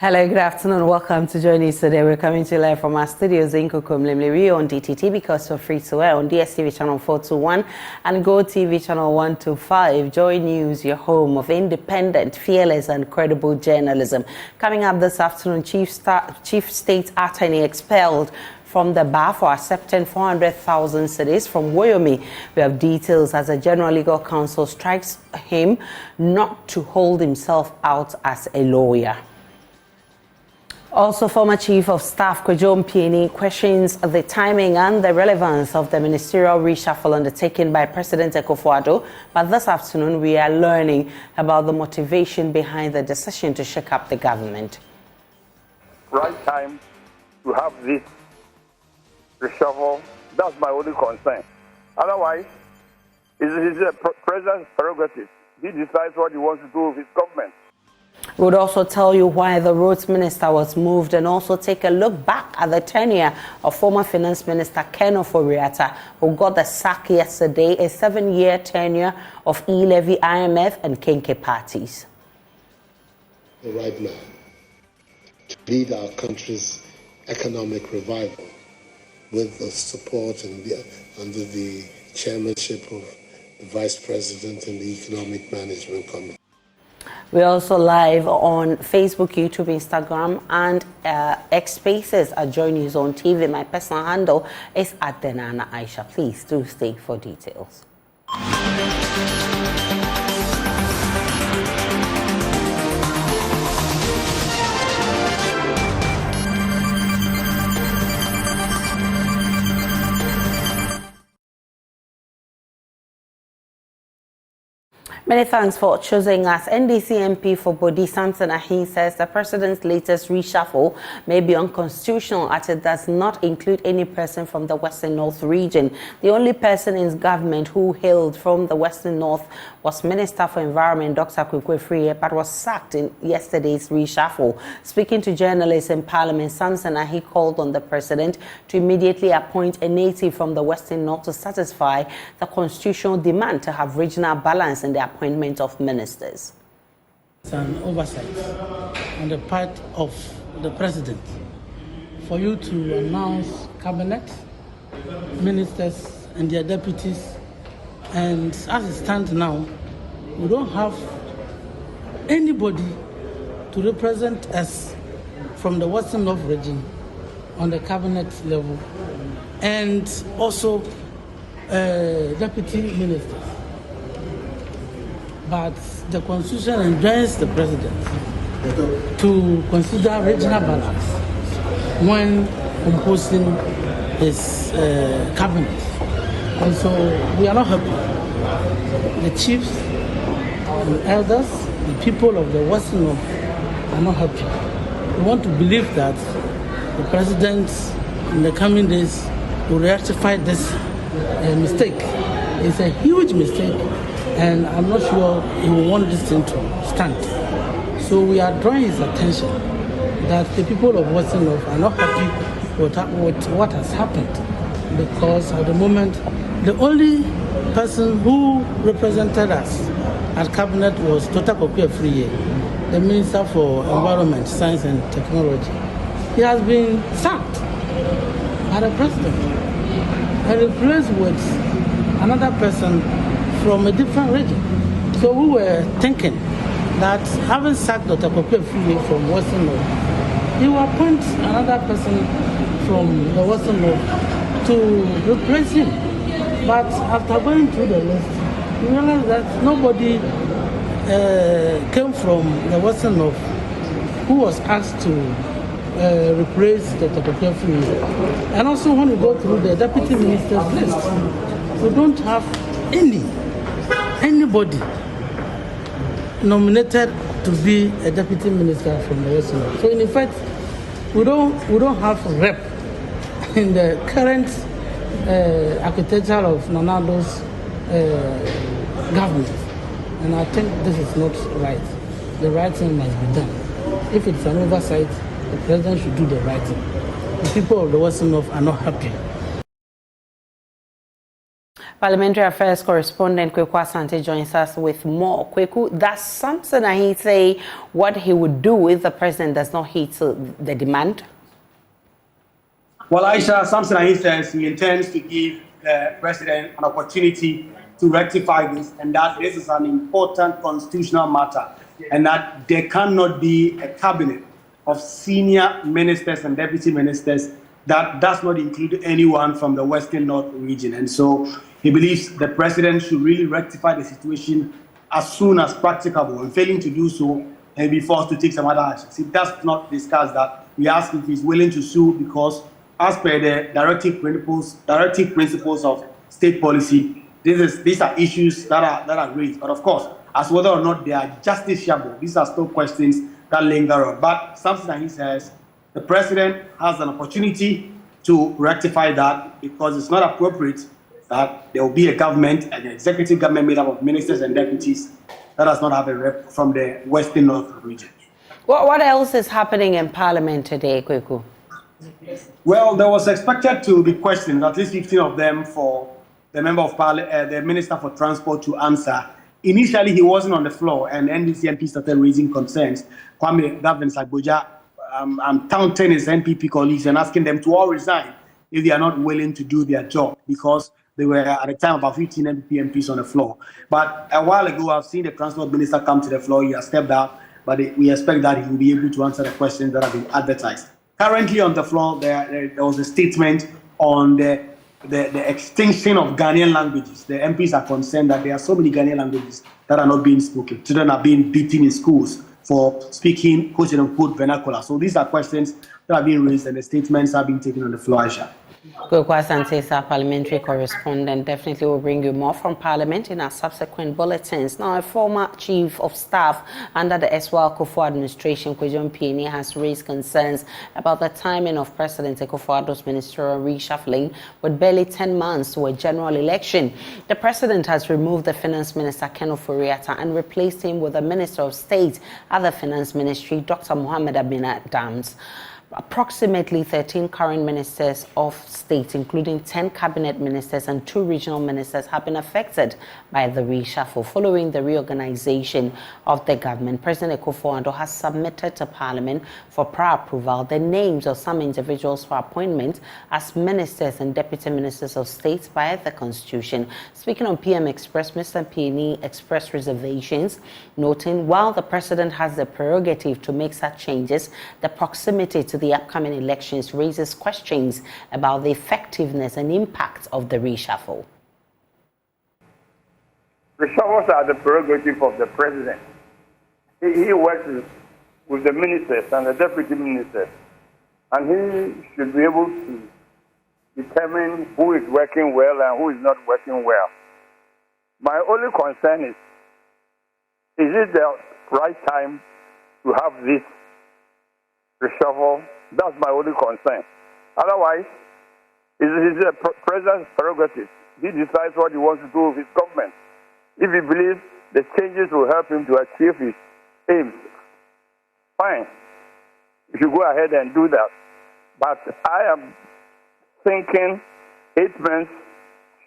Hello, good afternoon. Welcome to JoyNews Today. We're coming to you live from our studios in Kokomlemlewi on DTT because we're free to air on DSTV channel 421 and Go TV channel 125. JoyNews, your home of independent, fearless and credible journalism. Coming up this afternoon, Chief State Attorney expelled from the bar for accepting 400,000 cedis from Woyomi. We have details as a General Legal Counsel strikes him not to hold himself out as a lawyer. Also, former Chief of Staff Kwejo Mpieni questions the timing and the relevance of the ministerial reshuffle undertaken by President Akufo Addo. But this afternoon, we are learning about the motivation behind the decision to shake up the government. Right time to have this reshuffle. That's my only concern. Otherwise, it's a president's prerogative. He decides what he wants to do with his government. We would also tell you why the roads minister was moved and also take a look back at the tenure of former finance minister Ken Oforiatta, who got the sack yesterday, a 7-year tenure of e-levy, IMF and Kenke parties. The right man to lead our country's economic revival with the support and under the chairmanship of the Vice President and the Economic Management Committee. We're also live on Facebook, YouTube, Instagram, and X Spaces at JoyNews on TV. My personal handle is @Denana Aisha. Please do stay for details. Many thanks for choosing us. NDC MP for Bodi Samson Ahin says the president's latest reshuffle may be unconstitutional as it does not include any person from the Western North region. The only person in his government who hailed from the Western North was Minister for Environment Dr. Akufo Addo, but was sacked in yesterday's reshuffle. Speaking to journalists in Parliament, Samson Ahin called on the president to immediately appoint a native from the Western North to satisfy the constitutional demand to have regional balance in the appointment of ministers. It's an oversight on the part of the president for you to announce cabinet, ministers and their deputies, and as it stands now, we don't have anybody to represent us from the Western North region on the cabinet level, and also deputy ministers. But the Constitution enjoins the president to consider regional balance when composing his cabinet. And so we are not happy. The chiefs, the elders, the people of the Western North are not happy. We want to believe that the president in the coming days will rectify this mistake. It's a huge mistake. And I'm not sure he will want this thing to stand. So we are drawing his attention that the people of Western North are not happy with what has happened, because at the moment, the only person who represented us at cabinet was Dr. Akufo Addo, the Minister for Environment, Science and Technology. He has been sacked by the president and replaced with another person from a different region. So we were thinking that having sacked Dr. Akufo Addo from Western North, he will appoint another person from the Western North to replace him. But after going through the list, we realized that nobody came from the Western North who was asked to replace Dr. Akufo Addo. And also when we go through the deputy minister's list, we don't have anybody nominated to be a deputy minister from the Western North. So in effect, we don't have a rep in the current architecture of Nana Addo's government. And I think this is not right. The right thing must be done. If it's an oversight, the president should do the right thing. The people of the Western North are not happy. Parliamentary Affairs correspondent Kweku Asante joins us with more. Kweku, does Samson Ahi say what he would do if the president does not hit the demand? Well, Aisha, Samson Ahi says he intends to give the president an opportunity to rectify this, and that this is an important constitutional matter, and that there cannot be a cabinet of senior ministers and deputy ministers that does not include anyone from the Western North region. And so he believes the president should really rectify the situation as soon as practicable, and failing to do so, he'll be forced to take some other actions. He does not discuss that. We ask if he's willing to sue because, as per the directive principles of state policy, these are issues that are raised. But of course, as whether or not they are justiciable, these are still questions that linger on. But Samson Ahi says the president has an opportunity to rectify that because it's not appropriate that there will be a government, an executive government made up of ministers and deputies that does not have a rep from the Western North region. What else is happening in Parliament today, Kweku? Well, there was expected to be questions, at least 15 of them, for the member of Parliament, the Minister for Transport to answer. Initially, he wasn't on the floor, and NDC MP started raising concerns. Kwame Davin-Sagboja taunting his NPP colleagues and asking them to all resign if they are not willing to do their job, because they were at the time about 15 NPP MPs on the floor. But a while ago, I've seen the Transport Minister come to the floor. He has stepped out, but we expect that he will be able to answer the questions that have been advertised. Currently on the floor, there was a statement on the extinction of Ghanaian languages. The MPs are concerned that there are so many Ghanaian languages that are not being spoken. Children are being beaten in schools for speaking quote-unquote vernacular. So these are questions that are being raised, and the statements are being taken on the floor, Aisha. Kweku Asante is our parliamentary correspondent. Definitely will bring you more from Parliament in our subsequent bulletins. Now, a former chief of staff under the Akufo administration, Kwejon Pieni, has raised concerns about the timing of President Akufo Addo's ministerial reshuffling with barely 10 months to a general election. The president has removed the finance minister, Ken Ofori-Atta, and replaced him with the minister of state at the finance ministry, Dr. Mohammed Amin Adams. Approximately 13 current ministers of state, including 10 cabinet ministers and 2 regional ministers, have been affected by the reshuffle. Following the reorganization of the government, President Akufo Addo has submitted to Parliament for prior approval the names of some individuals for appointment as ministers and deputy ministers of state via the Constitution. Speaking on PM Express, Mr. Pieni expressed reservations, noting while the president has the prerogative to make such changes, the proximity to the upcoming elections raises questions about the effectiveness and impact of the reshuffle. Reshuffles are the prerogative of the president. He works with the ministers and the deputy ministers, and he should be able to determine who is working well and who is not working well. My only concern is it the right time to have this reshuffle? That's my only concern. Otherwise, it's the president's prerogative. He decides what he wants to do with his government. If he believes the changes will help him to achieve his aims, fine. You should go ahead and do that. But I am thinking 8 months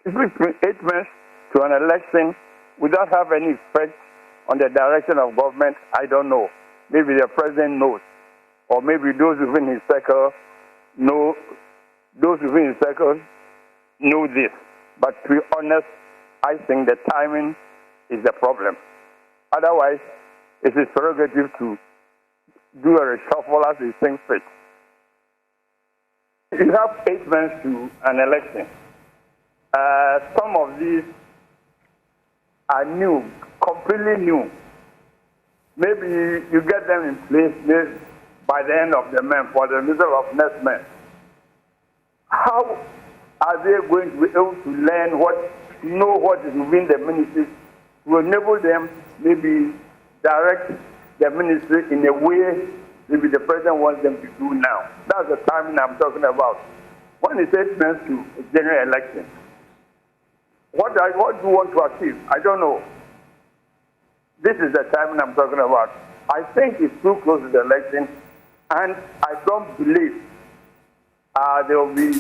to an election without have any effect on the direction of government, I don't know. Maybe the president knows. Or maybe those within his circle know this. But to be honest, I think the timing is the problem. Otherwise, it's his prerogative to do a reshuffle as he thinks fit. You have 8 months to an election. Some of these are new, completely new. Maybe you get them in place by the end of the month or the middle of next month. How are they going to be able to learn know what is within the ministry to enable them maybe direct the ministry in a way maybe the president wants them to do now? That's the timing I'm talking about. When it's 8 months to a general election, what do you want to achieve? I don't know. This is the timing I'm talking about. I think it's too close to the election, and I don't believe there will be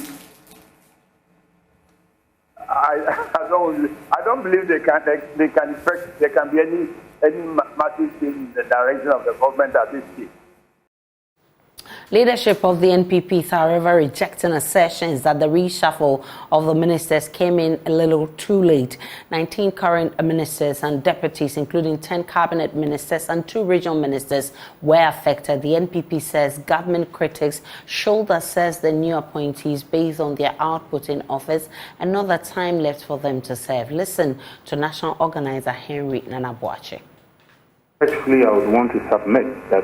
I don't believe they can expect there can be any massive change in the direction of the government at this stage. Leadership of the NPP is, however, rejecting assertions that the reshuffle of the ministers came in a little too late. 19 current ministers and deputies, including 10 cabinet ministers and 2 regional ministers, were affected. The NPP says government critics should assess the new appointees based on their output in office and not the time left for them to serve. Listen to National Organizer Henry Nanabuache. Actually, I would want to submit that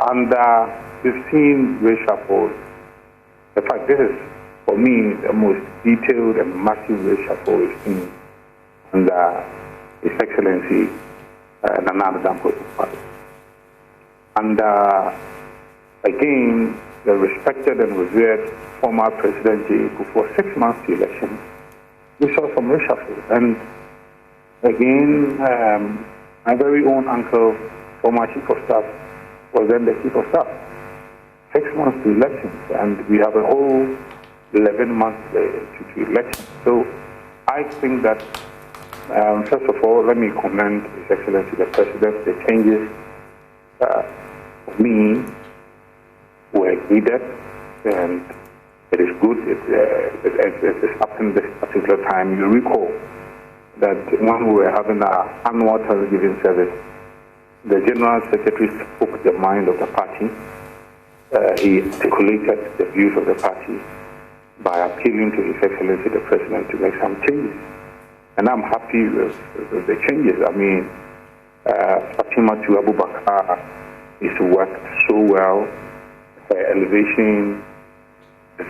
under 15 reshuffles, in fact, this is, for me, the most detailed and massive reshuffle we've seen under His Excellency Nana Addo. And again, the respected and revered former President J. for 6 months to election, we saw some reshuffle. And again, my very own uncle, former Chief of Staff, was then the Chief of Staff. 6 months to elections, and we have a whole 11 months to elections. So I think that, first of all, let me commend His Excellency the President. The changes, for me, were needed, and it is good. It happened this particular time. You recall that when we were having our annual Thanksgiving service, the General Secretary spoke the mind of the party. He articulated the views of the party by appealing to His Excellency the President to make some changes. And I'm happy with the changes. I mean, Fatima Abubakar is worked so well. Her elevation is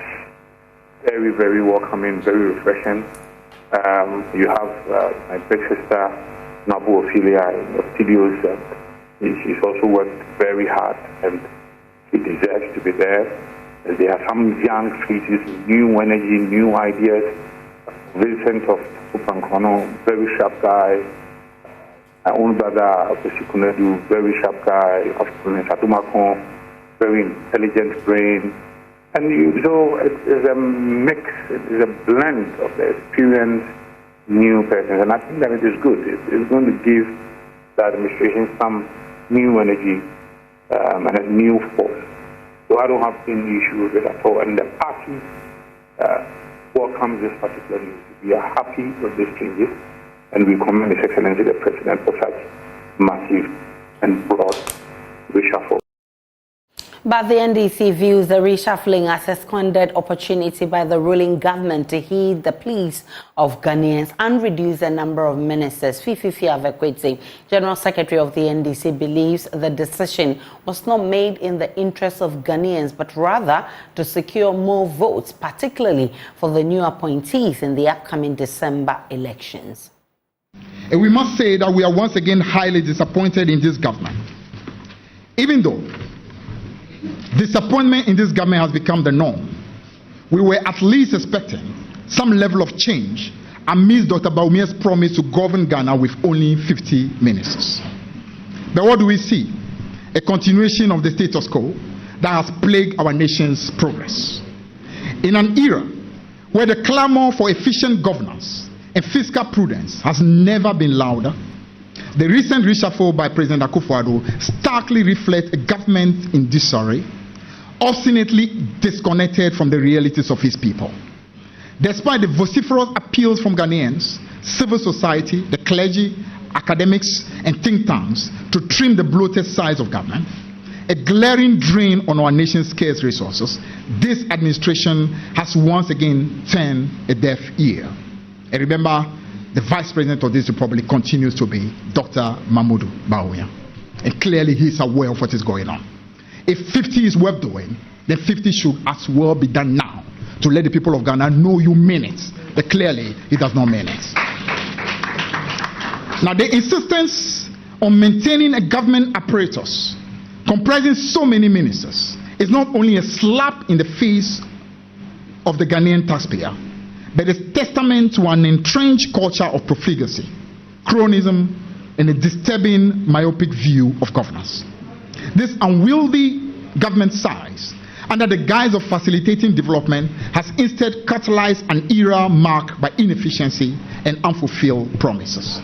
very, very welcoming, very refreshing. You have my big sister, Nabu Ophelia, in the studios, and she's also worked very hard, and she deserves to be there. There are some young faces, new energy, new ideas. Vincent of Upankono, very sharp guy. My own brother, Kunedu, very sharp guy. Satumakon, very intelligent brain. And so it is a mix, it is a blend of the experienced new persons. And I think that it is good. It's going to give the administration some new energy and a new force. So I don't have any issue with it at all. And the party welcomes this particular news. We are happy with these changes, and we commend His Excellency the President for such massive and broad reshuffle. But the NDC views the reshuffling as a squandered opportunity by the ruling government to heed the pleas of Ghanaians and reduce the number of ministers. Fififi Avekwete, General Secretary of the NDC, believes the decision was not made in the interest of Ghanaians, but rather to secure more votes, particularly for the new appointees in the upcoming December elections. And we must say that we are once again highly disappointed in this government. Even though disappointment in this government has become the norm, we were at least expecting some level of change amidst Dr. Baumia's promise to govern Ghana with only 50 ministers. But what do we see? A continuation of the status quo that has plagued our nation's progress. In an era where the clamor for efficient governance and fiscal prudence has never been louder, the recent reshuffle by President Akufo Addo starkly reflects a government in disarray, obstinately disconnected from the realities of his people. Despite the vociferous appeals from Ghanaians, civil society, the clergy, academics, and think tanks to trim the bloated size of government, a glaring drain on our nation's scarce resources, this administration has once again turned a deaf ear. And remember, the Vice President of this Republic continues to be Dr. Mahmoud Bawumia. And clearly he is aware of what is going on. If 50 is worth doing, then 50 should as well be done now to let the people of Ghana know you mean it. But clearly he does not mean it. Now, the insistence on maintaining a government apparatus comprising so many ministers is not only a slap in the face of the Ghanaian taxpayer, but is testament to an entrenched culture of profligacy, cronyism, and a disturbing myopic view of governance. This unwieldy government size under the guise of facilitating development, has instead catalyzed an era marked by inefficiency and unfulfilled promises.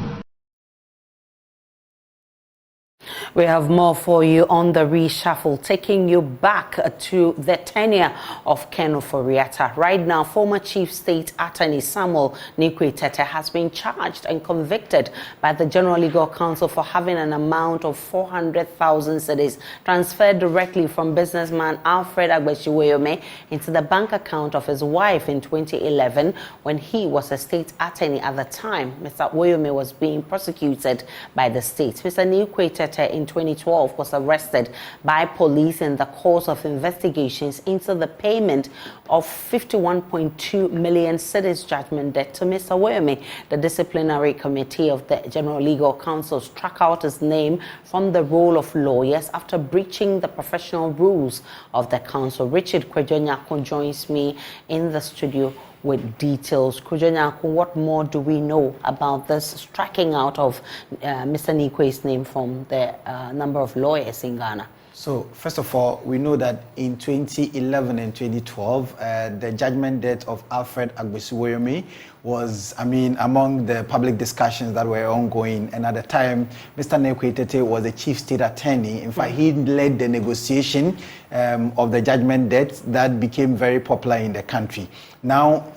We have more for you on the reshuffle, taking you back to the tenure of Ken Ofori-Atta. Right now, former Chief State Attorney Samuel Nikwe-Tete has been charged and convicted by the General Legal Counsel for having an amount of 400,000 cedis transferred directly from businessman Alfred Agbechi into the bank account of his wife in 2011 when he was a state attorney at the time. Mr. Woyome was being prosecuted by the state. Mr. Nikwe-Tete in 2012 was arrested by police in the course of investigations into the payment of 51.2 million cedis judgment debt to Mr. Woyome. The disciplinary committee of the General Legal Counsel struck out his name from the roll of lawyers after breaching the professional rules of the council. Richard Kwejonyako joins me in the studio with details. Kwejonyako, what more do we know about this striking out of Mr. Nikwe's name from the number of lawyers in Ghana? So, first of all, we know that in 2011 and 2012, the judgment debt of Alfred Agbechi was, among the public discussions that were ongoing. And at the time, Mr. Nikwe-Tete was the chief state attorney. In fact, he led the negotiation of the judgment debt that became very popular in the country. Now,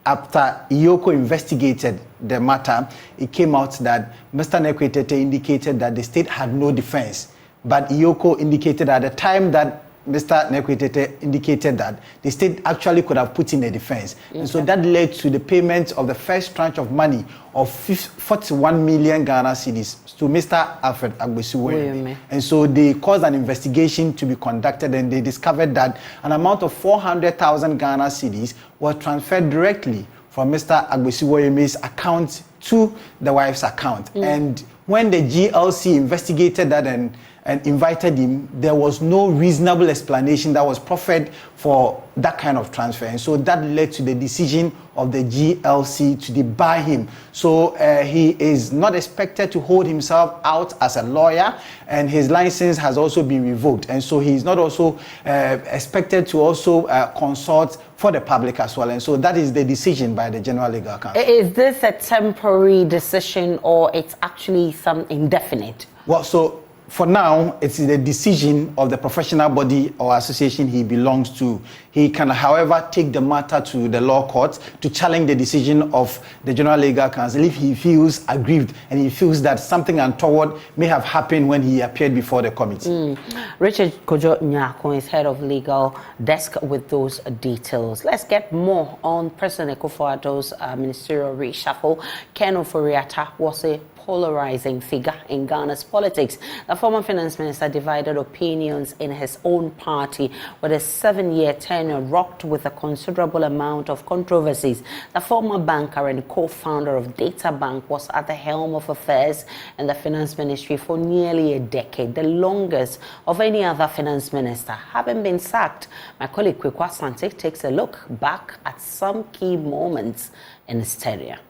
after Iyoko investigated the matter, it came out that Mr. Nikwe-Tete indicated that the state had no defense. But Iyoko indicated at the time that Mr. Nikwe-Tete indicated that the state actually could have put in a defense. Okay. And so that led to the payment of the first tranche of money of 41 million Ghana cedis to Mr. Alfred Agbechi. And so they caused an investigation to be conducted, and they discovered that an amount of 400,000 Ghana cedis was transferred directly from Mr. Agbechi account to the wife's account. And when the GLC investigated that and invited him, there was no reasonable explanation that was proffered for that kind of transfer. And so that led to the decision of the GLC to debar him. So he is not expected to hold himself out as a lawyer, and his license has also been revoked. And so he is not also expected to also consult for the public as well. And so that is the decision by the General Legal Counsel. Is this a temporary decision, or it's actually some indefinite? Well, so for now, it's the decision of the professional body or association he belongs to. He can, however, take the matter to the law court to challenge the decision of the General Legal Counsel if he feels aggrieved and he feels that something untoward may have happened when he appeared before the committee. Richard Kwejonyako is head of legal desk with those details. Let's get more on President Akufo Addo's ministerial reshuffle. Ken Ofori-Atta was a polarizing figure in Ghana's politics. The former finance minister divided opinions in his own party, with a 7-year tenure rocked with a considerable amount of controversies. The former banker and co-founder of Data Bank was at the helm of affairs in the finance ministry for nearly a decade, the longest of any other finance minister, having been sacked. My colleague Kwekwa Asante takes a look back at some key moments in his tenure.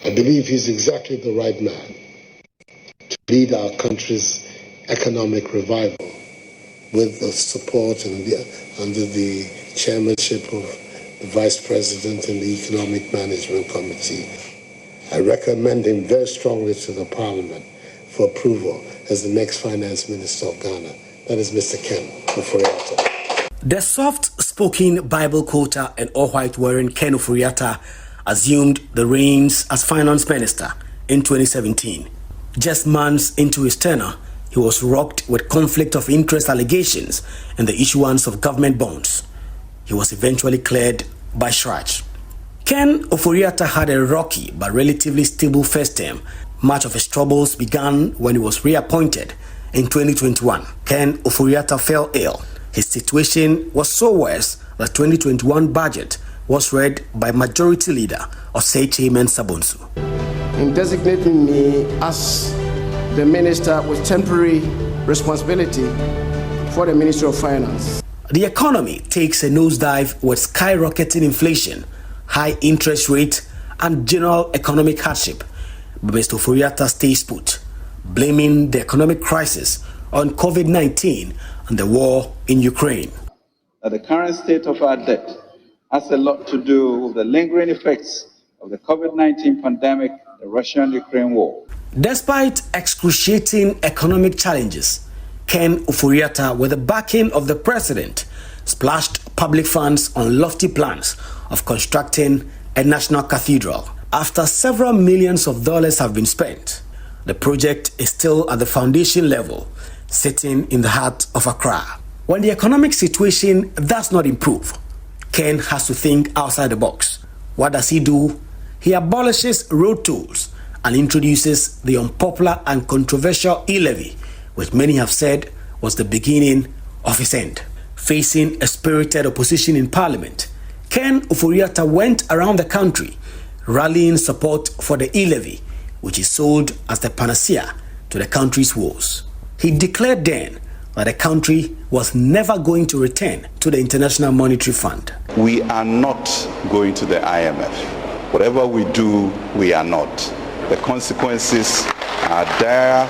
I believe he's exactly the right man to lead our country's economic revival with the support and under the chairmanship of the Vice President and the Economic Management Committee. I recommend him very strongly to the Parliament for approval as the next Finance Minister of Ghana. That is Mr. Ken Ofori-Atta. The soft-spoken Bible quoter and all-white wearing Ken Ofori-Atta assumed the reins as finance minister in 2017. Just months into his tenure, he was rocked with conflict of interest allegations and the issuance of government bonds. He was eventually cleared by Shraj. Ken Ofori-Atta had a rocky but relatively stable first term. Much of his troubles began when he was reappointed in 2021. Ken Ofori-Atta fell ill. His situation was so worse that the 2021 budget was read by Majority Leader Osei Sabonsu. In designating me as the minister with temporary responsibility for the Ministry of Finance. The economy takes a nosedive with skyrocketing inflation, high interest rate, and general economic hardship. But Mr. Ofori-Atta stays put, blaming the economic crisis on COVID-19 and the war in Ukraine. that the current state of our debt has a lot to do with the lingering effects of the COVID-19 pandemic, the Russian-Ukraine war. Despite excruciating economic challenges, Ken Ofori-Atta, with the backing of the president, splashed public funds on lofty plans of constructing a national cathedral. After several millions of dollars have been spent, the project is still at the foundation level, sitting in the heart of Accra. When the economic situation does not improve, Ken has to think outside the box. What does he do? He abolishes road tolls and introduces the unpopular and controversial e-levy, which many have said was the beginning of his end. Facing a spirited opposition in parliament, Ken Ofori-Atta went around the country rallying support for the e-levy, which is sold as the panacea to the country's woes. He declared then that the country was never going to return to the International Monetary Fund. We are not going to the IMF. Whatever we do, we are not. The consequences are there.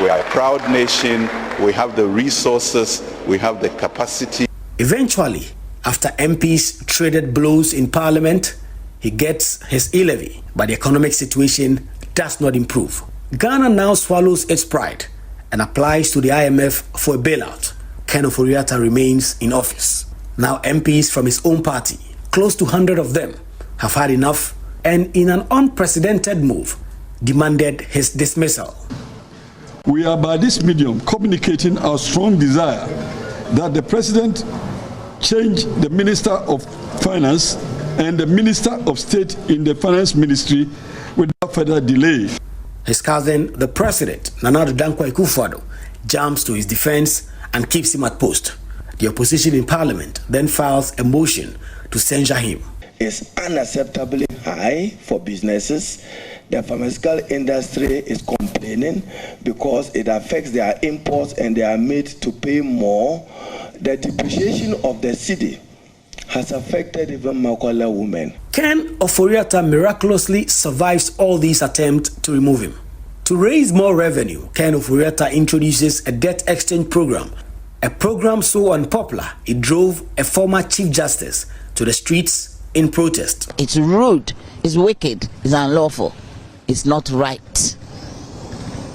We are a proud nation. We have the resources. We have the capacity. Eventually, after MPs traded blows in Parliament, he gets his e-levy, but the economic situation does not improve. Ghana now swallows its pride and applies to the IMF for a bailout. Ken Ofori-Atta remains in office. Now MPs from his own party, close to 100 of them, have had enough and in an unprecedented move, demanded his dismissal. We are by this medium communicating our strong desire that the President change the Minister of Finance and the Minister of State in the Finance Ministry without further delay. His cousin, the President, Nana Dankwa Akufo Addo, jumps to his defense and keeps him at post. The opposition in Parliament then files a motion to censure him. It's unacceptably high for businesses. The pharmaceutical industry is complaining because it affects their imports and they are made to pay more. The depreciation of the cedi has affected even Makwala women. Ken Ofori-Atta miraculously survives all these attempts to remove him. To raise more revenue, Ken Ofori-Atta introduces a debt exchange program, a program so unpopular it drove a former Chief Justice to the streets in protest. It's rude, it's wicked, it's unlawful, it's not right.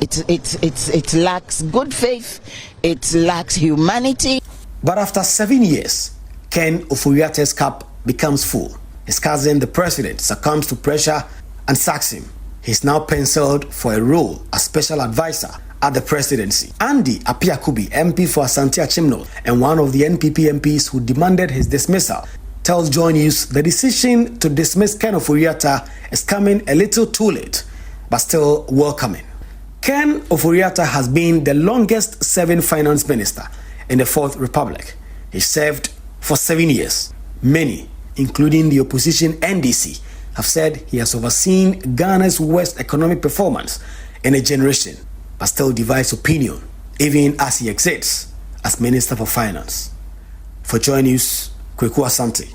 It lacks good faith, it lacks humanity. But after 7 years, Ken Ofori-Atta's cup becomes full. His cousin, the President, succumbs to pressure and sacks him. He's now penciled for a role as special advisor at the presidency. Andy Apiakubi, MP for Asante Achimno, and one of the NPP MPs who demanded his dismissal, tells JoyNews the decision to dismiss Ken Ofori-Atta is coming a little too late, but still welcoming. Ken Ofori-Atta has been the longest serving finance minister in the Fourth Republic. He served for 7 years. Many, including the opposition NDC, have said he has overseen Ghana's worst economic performance in a generation, but still divides opinion, even as he exits as Minister for Finance. For JoyNews, Kweku Asante.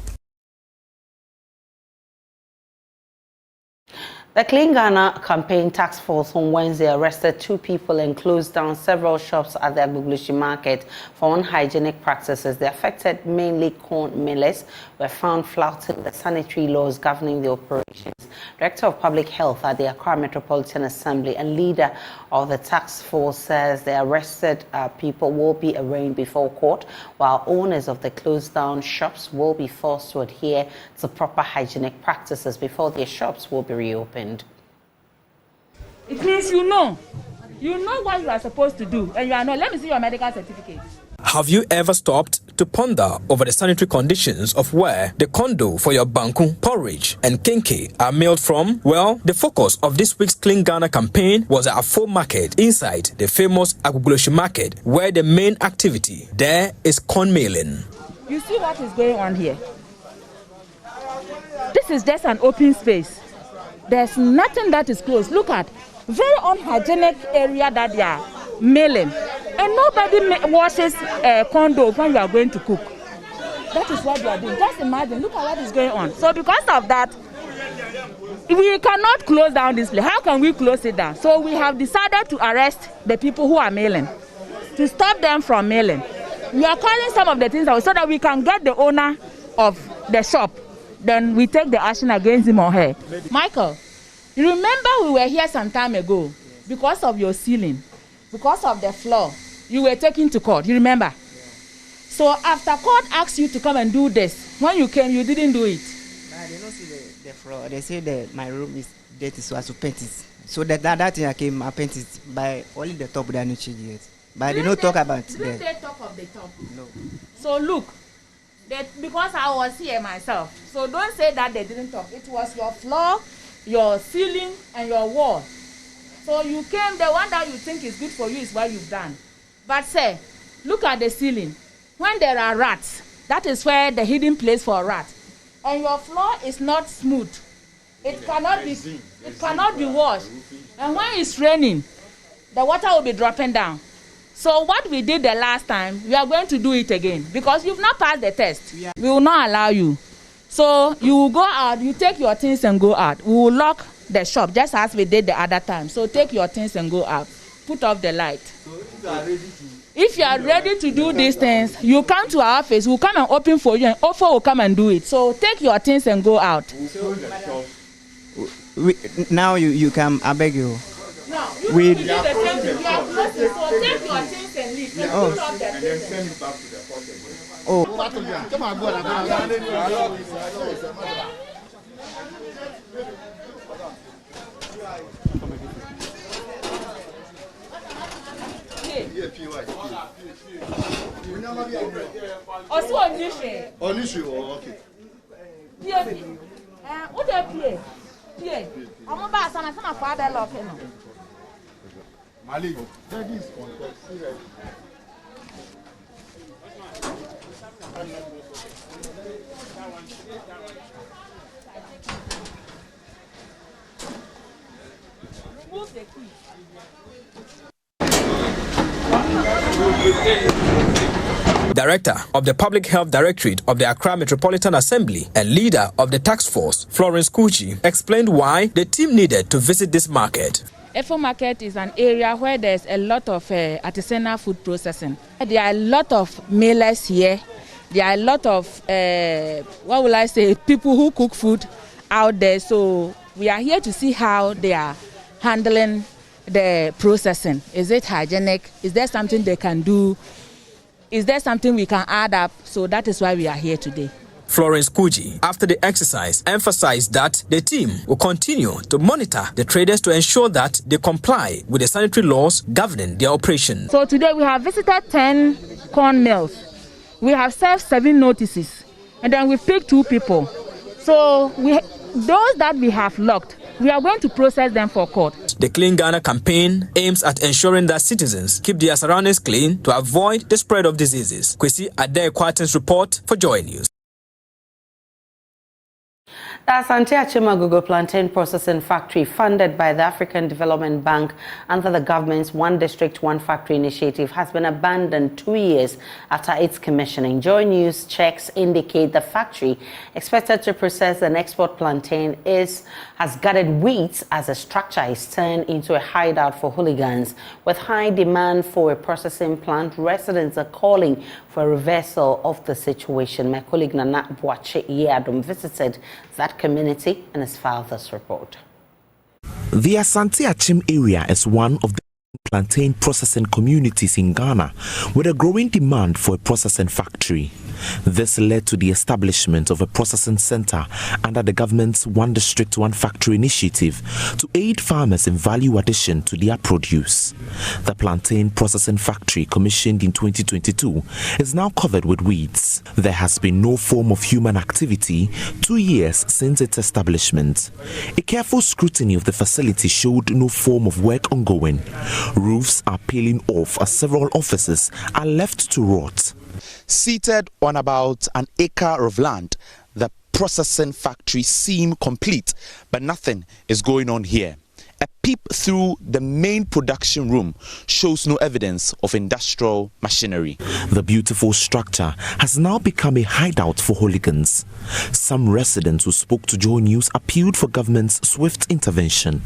The Clean Ghana campaign task force on Wednesday arrested 2 people and closed down several shops at the Agbogboshi market for unhygienic practices. The affected, mainly corn millers, were found flouting the sanitary laws governing the operations. Director of Public Health at the Accra Metropolitan Assembly and leader of the task force says the arrested people will be arraigned before court, while owners of the closed down shops will be forced to adhere to proper hygienic practices before their shops will be reopened. It means you know what you are supposed to do, and you are not. Let me see your medical certificate. Have you ever stopped to ponder over the sanitary conditions of where the condo for your banku, porridge, and kenke are mailed from? Well, the focus of this week's Clean Ghana campaign was at Afo Market inside the famous Agbogboshi Market, where the main activity there is corn mailing. You see what is going on here? This is just an open space. There's nothing that is closed. Look at very unhygienic area that they are mailing, and nobody washes condo when you are going to cook. That is what they are doing. Just imagine. Look at what is going on. So because of that, we cannot close down this place. How can we close it down? So we have decided to arrest the people who are mailing, to stop them from mailing. we are calling some of the things out so that we can get the owner of the shop. Then we take the action against him or her. Michael, you remember we were here some time ago because of your ceiling, because of the floor. You were taken to court. You remember? So after court asked you to come and do this, when you came, you didn't do it. But they don't see the floor. They say that my room is dirty, so I should paint it. So that thing I came, I paint it by only the top that I need to change it. But they don't talk about that. Didn't they talk of the top? No. So look, because I was here myself, so don't say that they didn't talk. It was your floor, your ceiling, and your wall. So you came, the one that you think is good for you is what you've done. But say, look at the ceiling. When there are rats, that is where the hidden place for rats. And your floor is not smooth. It cannot be washed. And when it's raining, the water will be dropping down. So what we did the last time, we are going to do it again because you've not passed the test. We will not allow you. So you will go out, you take your things and go out. We will lock the shop just as we did the other time. So take your things and go out. Put off the light. If you are ready to do these things, you come to our office. We'll come and open for you and Ofo will come and do it. So take your things and go out. Now you come, I beg you. No, you do the same thing. We are closing, so take your things and leave. And put off the things. Send it back to the Mali, that is context. Remove the key. Director of the Public Health Directorate of the Accra Metropolitan Assembly and leader of the task force, Florence Kuchi, explained why the team needed to visit this market. Efo Market is an area where there's a lot of artisanal food processing. There are a lot of millers here. There are a lot of, people who cook food out there. So we are here to see how they are handling the processing. Is it hygienic? Is there something they can do? Is there something we can add up? So that is why we are here today. Florence Kuji, after the exercise, emphasized that the team will continue to monitor the traders to ensure that they comply with the sanitary laws governing their operation. So today we have visited 10 corn mills. We have served 7 notices, and then we picked 2 people. So those that we have locked, we are going to process them for court. The Clean Ghana campaign aims at ensuring that citizens keep their surroundings clean to avoid the spread of diseases. Kwesi Addo report for Joy News. The Asante Achimagogo plantain processing factory, funded by the African Development Bank under the government's One District, One Factory initiative, has been abandoned 2 years after its commissioning. Joy News checks indicate the factory, expected to process and export plantain, has gathered weeds as the structure is turned into a hideout for hooligans. With high demand for a processing plant, residents are calling for a reversal of the situation. My colleague Nana Boache Yadom visited that community and has filed this report. The Asante Achim area is one of the plantain processing communities in Ghana with a growing demand for a processing factory. This led to the establishment of a processing center under the government's One District, One Factory initiative to aid farmers in value addition to their produce. The plantain processing factory, commissioned in 2022, is now covered with weeds. There has been no form of human activity 2 years since its establishment. A careful scrutiny of the facility showed no form of work ongoing. Roofs are peeling off as several offices are left to rot. Seated on about an acre of land, the processing factory seems complete, but nothing is going on here. A peep through the main production room shows no evidence of industrial machinery. The beautiful structure has now become a hideout for hooligans. Some residents who spoke to Joy News appealed for government's swift intervention.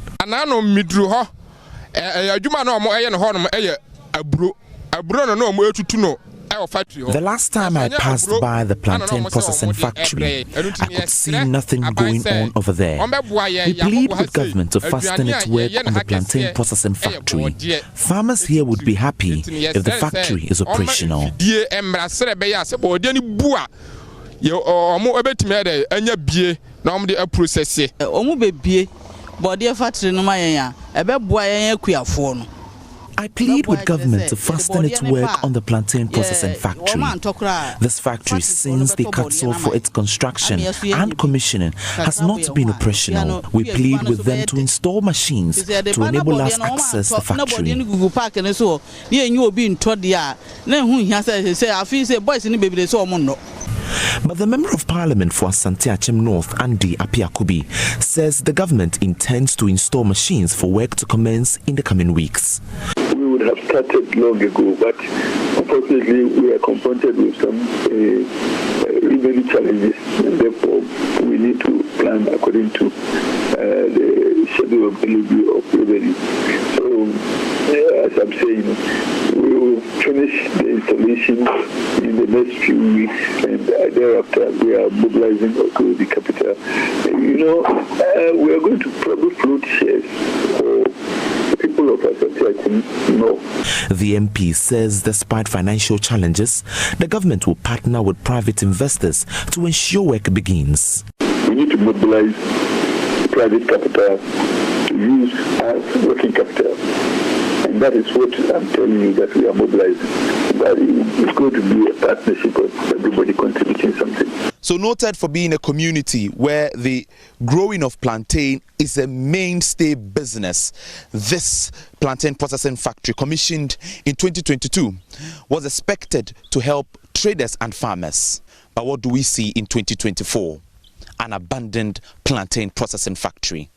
The last time I passed by the plantain processing factory, I could see nothing going on over there. We plead with government to fasten its work on the plantain processing factory. Farmers here would be happy if the factory is operational. I plead with government to fasten its work on the plantain processing factory. This factory, since they cut salt for its construction and commissioning, has not been operational. We plead with them to install machines to enable us access the factory. But the Member of Parliament for Asante Achim North, Andy Apiakubi, says the government intends to install machines for work to commence in the coming weeks. We would have started long ago, but unfortunately we are confronted with some really challenges, and therefore we need to plan according to the schedule of delivery of revenue. So, as I'm saying, we will finish the installation in the next few weeks, and thereafter we are mobilizing to the capital. We are going to probably float shares for people of Asante. No. The MP says despite financial challenges, the government will partner with private investors to ensure work begins. We need to mobilize private capital to use as working capital. And that is what I'm telling you that we are mobilizing. But it's going to be a partnership of everybody contributing something. So noted for being a community where the growing of plantain is a mainstay business, this plantain processing factory, commissioned in 2022, was expected to help traders and farmers. But what do we see in 2024? An abandoned plantain processing factory.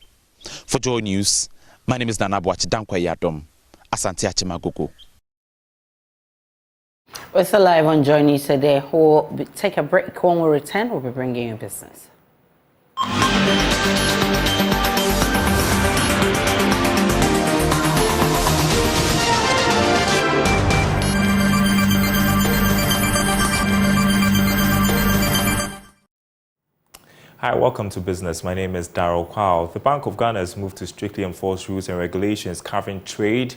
For Joy News, my name is Nanabwachi Dankwayadom, Asante Achimagogo. We're still live on JoyNews Today. We'll take a break. When we return, we'll be bringing you business. Hi, welcome to Business. My name is Darryl Kwao. The Bank of Ghana has moved to strictly enforce rules and regulations covering trade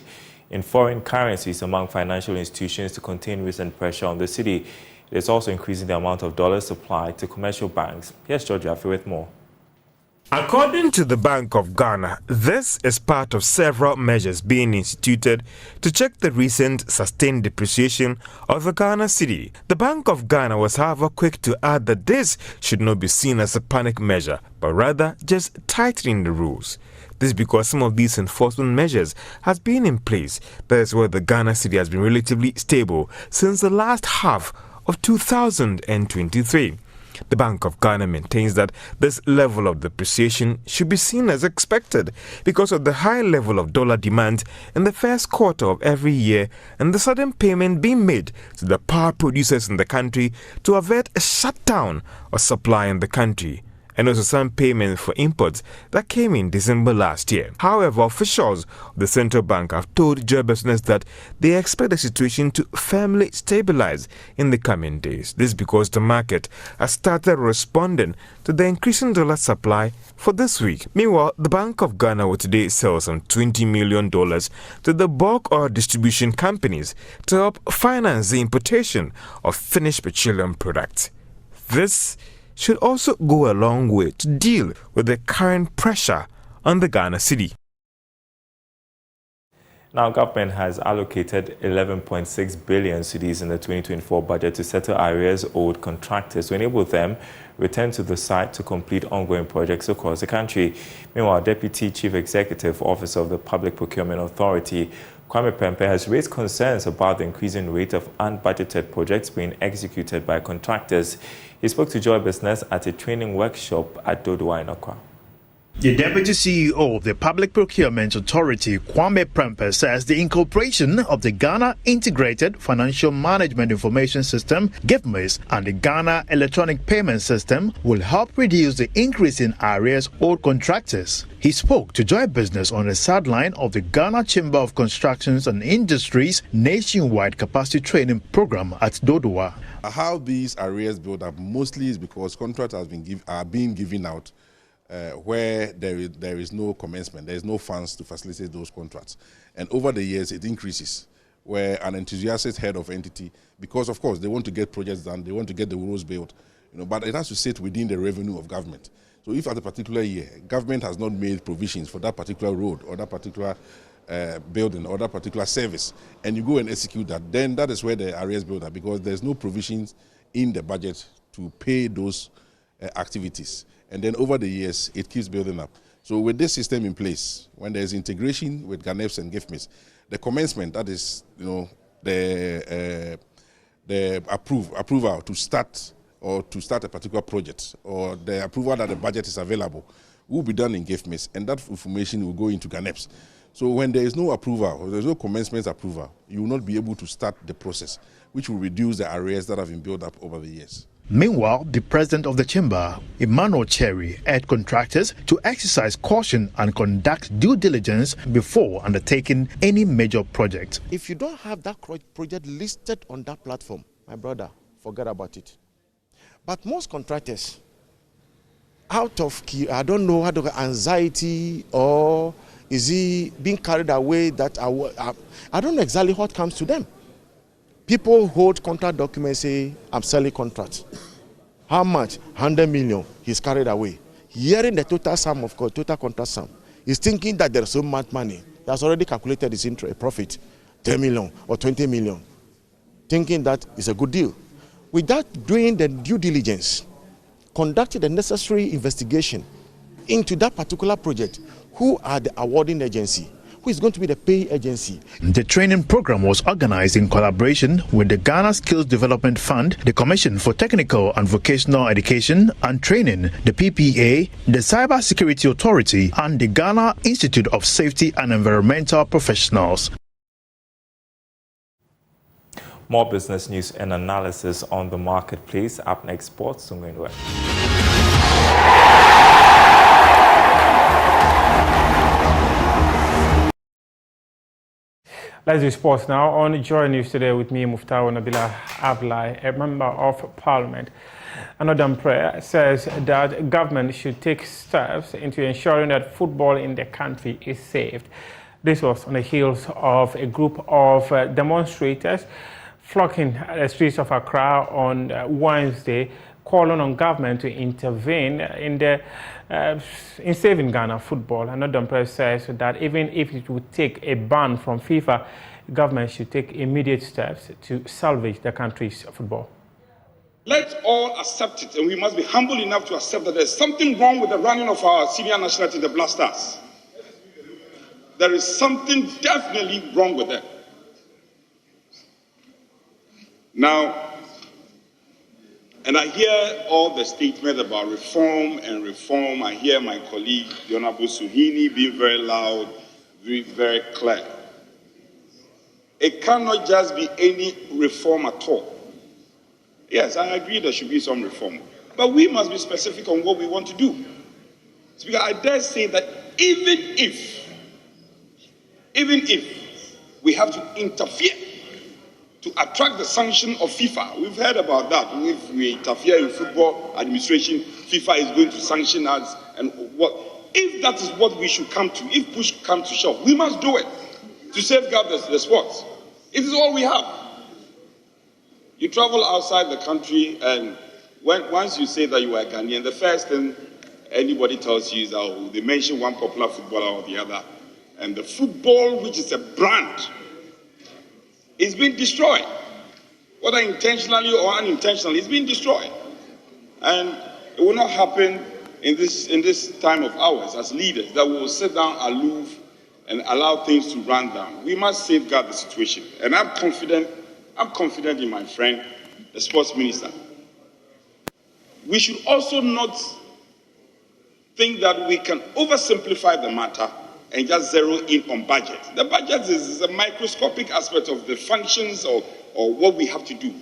in foreign currencies among financial institutions to contain recent pressure on the cedi. It is also increasing the amount of dollars supplied to commercial banks. Here's George Jaffe with more. According to the Bank of Ghana, this is part of several measures being instituted to check the recent sustained depreciation of the Ghana cedi. The Bank of Ghana was, however, quick to add that this should not be seen as a panic measure, but rather just tightening the rules. This is because some of these enforcement measures has been in place. That is why the Ghana cedi has been relatively stable since the last half of 2023. The Bank of Ghana maintains that this level of depreciation should be seen as expected because of the high level of dollar demand in the first quarter of every year and the sudden payment being made to the power producers in the country to avert a shutdown of supply in the country, and also some payments for imports that came in December last year. However, officials of the central bank have told Joy Business that they expect the situation to firmly stabilize in the coming days. This is because the market has started responding to the increasing dollar supply for this week. Meanwhile, the Bank of Ghana will today sell some $20 million to the bulk oil distribution companies to help finance the importation of finished petroleum products. This should also go a long way to deal with the current pressure on the Ghana cedi. Now, government has allocated 11.6 billion cedis in the 2024 budget to settle arrears owed contractors to enable them return to the site to complete ongoing projects across the country. Meanwhile, Deputy Chief Executive Officer of the Public Procurement Authority, Kwame Pempe, has raised concerns about the increasing rate of unbudgeted projects being executed by contractors. He spoke to Joy Business at a training workshop at Dodowa in Accra. The Deputy CEO of the Public Procurement Authority, Kwame Prempeh, says the incorporation of the Ghana Integrated Financial Management Information System, GIFMIS, and the Ghana Electronic Payment System will help reduce the increase in arrears owed contractors. He spoke to Joy Business on the sideline of the Ghana Chamber of Constructions and Industries nationwide capacity training program at Dodowa. How these arrears build up mostly is because contracts are being given out where there is no commencement, there is no funds to facilitate those contracts. And over the years, it increases, where an enthusiastic head of entity, because of course they want to get projects done, they want to get the roads built, but it has to sit within the revenue of government. So if at a particular year, government has not made provisions for that particular road or that particular building or that particular service, and you go and execute that, then that is where the arrears build up, because there's no provisions in the budget to pay those activities. And then over the years, it keeps building up. So with this system in place, when there's integration with GANEPS and GIFMIS, the commencement, that is, the approval to start a particular project, or the approval that the budget is available, will be done in GIFMIS, and that information will go into GANEPS. So when there is no approval, or there's no commencement approval, you will not be able to start the process, which will reduce the arrears that have been built up over the years. Meanwhile, the president of the chamber, Emmanuel Cherry, urged contractors to exercise caution and conduct due diligence before undertaking any major project. If you don't have that project listed on that platform, my brother, forget about it. But most contractors, out of, I don't know, anxiety, or is he being carried away that I don't know exactly what comes to them. People hold contract documents, say, I'm selling contracts. How much? 100 million. He's carried away. Hearing the total sum of total contract sum, he's thinking that there's so much money. He has already calculated his interest, profit, 10 million or 20 million, thinking that it's a good deal. Without doing the due diligence, conducting the necessary investigation into that particular project, who are the awarding agency? Who is going to be the pay agency? The training program was organized in collaboration with the Ghana Skills Development Fund, the Commission for Technical and Vocational Education and Training, the PPA, the Cyber Security Authority, and the Ghana Institute of Safety and Environmental Professionals. More business news and analysis on the marketplace. Up next, sports. Let's do sports now on JoyNews Today with me, Muftawa Nabila Ablai, a member of Parliament. Another prayer says that government should take steps into ensuring that football in the country is saved. This was on the heels of a group of demonstrators flocking the streets of Accra on Wednesday, calling on government to intervene in saving Ghana football. Another press says that even if it would take a ban from FIFA, government should take immediate steps to salvage the country's football. Let's all accept it, and we must be humble enough to accept that there's something wrong with the running of our senior national team, the Black Stars. There is something definitely wrong with that. Now, and I hear all the statements about reform and reform. I hear my colleague, the Honorable Suhini, being very loud, very clear. It cannot just be any reform at all. Yes, I agree there should be some reform. But we must be specific on what we want to do. Speaker, I dare say that even if we have to interfere to attract the sanction of FIFA. We've heard about that. If we interfere in football administration, FIFA is going to sanction us. And what? If that is what we should come to, if push comes to shove, we must do it to safeguard the sports. It is all we have. You travel outside the country, and once you say that you are Ghanaian, the first thing anybody tells you is that they mention one popular footballer or the other. And the football, which is a brand, is being destroyed. Whether intentionally or unintentionally, it's being destroyed. And it will not happen in this time of ours as leaders that we will sit down aloof and allow things to run down. We must safeguard the situation. And I'm confident in my friend, the sports minister. We should also not think that we can oversimplify the matter and just zero in on budget. The budget is a microscopic aspect of the functions or what we have to do.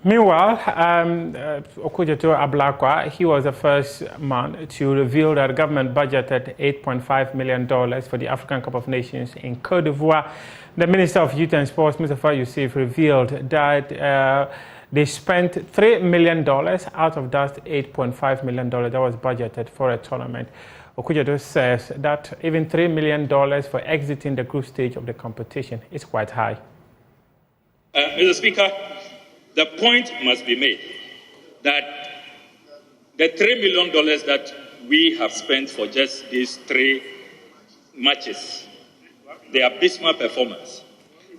Meanwhile, Okujeto Ablakwa, he was the first man to reveal that the government budgeted $8.5 million for the African Cup of Nations in Côte d'Ivoire. The Minister of Youth and Sports, Mr. Yusuf, revealed that they spent $3 million out of that $8.5 million that was budgeted for a tournament. Okujeto says that even $3 million for exiting the group stage of the competition is quite high. Mr. Speaker, the point must be made that the $3 million that we have spent for just these 3 matches, the abysmal performance,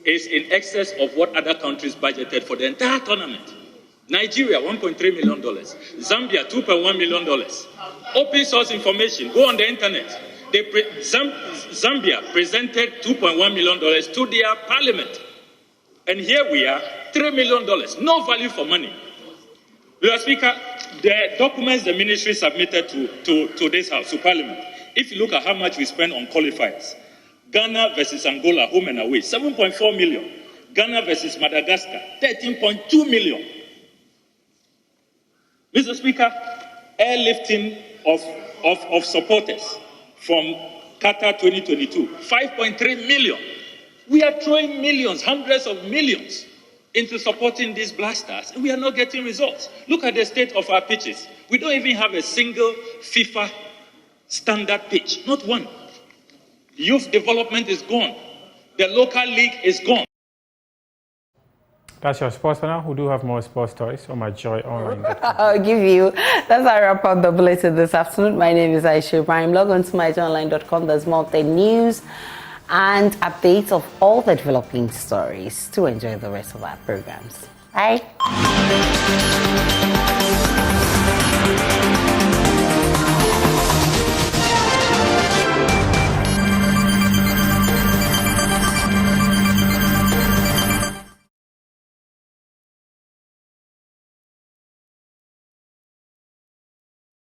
is in excess of what other countries budgeted for the entire tournament. Nigeria, $1.3 million. Zambia, $2.1 million. Open source information, go on the internet. Zambia presented $2.1 million to their parliament. And here we are, $3 million, no value for money. Mr. Speaker, the documents the ministry submitted to this House, to Parliament, if you look at how much we spent on qualifiers, Ghana versus Angola, home and away, 7.4 million. Ghana versus Madagascar, 13.2 million. Mr. Speaker, airlifting of supporters from Qatar 2022, 5.3 million. We are throwing millions, hundreds of millions into supporting these blasters, and we are not getting results. Look at the state of our pitches. We don't even have a single FIFA standard pitch, not one. Youth development is gone. The local league is gone. That's your sports for now. We do have more sports stories on my Joy Online. I'll give you. That's our wrap up the bulletin this afternoon. My name is Aisha Ibrahim. Log on to myjoyonline.com. There's more of the news and updates of all the developing stories to enjoy the rest of our programs. Bye.